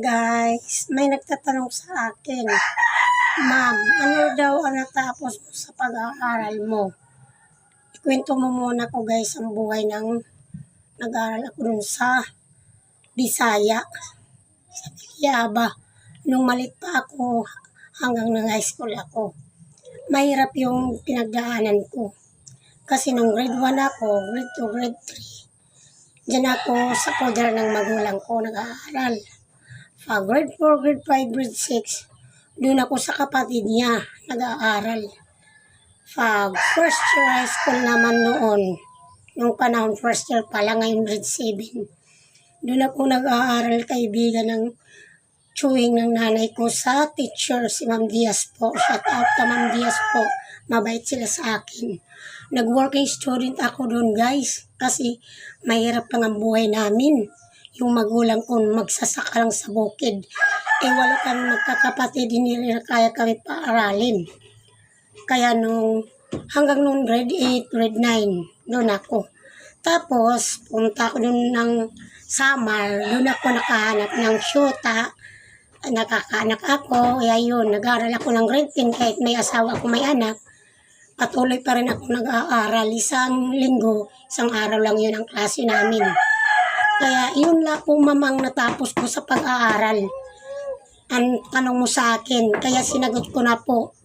Guys, may nagtatanong sa akin, Ma'am, ano daw ang natapos mo sa pag-aaral mo? Ikwento mo muna ko guys ang buhay ng nag-aaral ako dun sa Bisaya, sa Bilyaba. Nung malit pa ako hanggang nang high school ako. Mahirap yung pinagdaanan ko. Kasi nung grade 1 ako, grade 2, grade 3, dyan ako sa poder ng magulang ko nag-aaral. Grade 4, grade 5, grade 6, doon ako sa kapatid niya nag-aaral. First year high school naman noon, nung panahon first year pala, ngayon grade 7. Doon ako nag-aaral, kaibigan ng chewing ng nanay ko sa teacher, si Ma'am Diaz po. Shout out ka Ma'am Diaz po. Mabait sila sa akin. Nag-working student ako doon guys, kasi mahirap lang ang buhay namin. Yung magulang ko magsasaka lang sa bukid. Walo kami magkakapatid, hindi rin kaya kami paaralin. Kaya hanggang nung grade 8, grade 9, doon ako. Tapos, punta ako doon ng summer, doon ako nakahanap ng syuta. Nakakaanak ako, yun, nag-aaral ako ng grade 10 kahit may asawa ako, may anak. Patuloy pa rin ako nag-aaral. Isang linggo, isang araw lang yun ang klase namin. Kaya yun lang po mamang natapos ko sa pag-aaral. Ang tanong mo sa akin, kaya sinagot ko na po.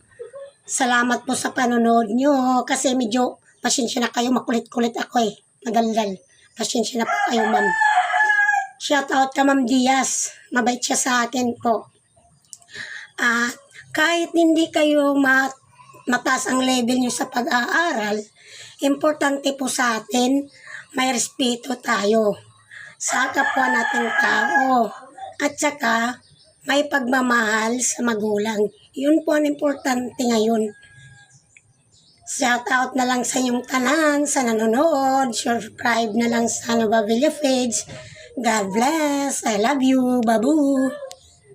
Salamat po sa panonood nyo kasi medyo pasensya na kayo, makulit-kulit ako madaldal. Pasensya na po kayo ma'am. Shout out ka Ma'am Diaz, mabait siya sa akin po. Kahit hindi kayo mataas ang level nyo sa pag-aaral, importante po sa atin, may respeto tayo sa kapwa nating tao. At saka, may pagmamahal sa magulang. Yun po ang importante ngayon. Shout out na lang sa inyong tanan, sa nanonood. Subscribe na lang sa Nova Villa page. God bless. I love you. Babu.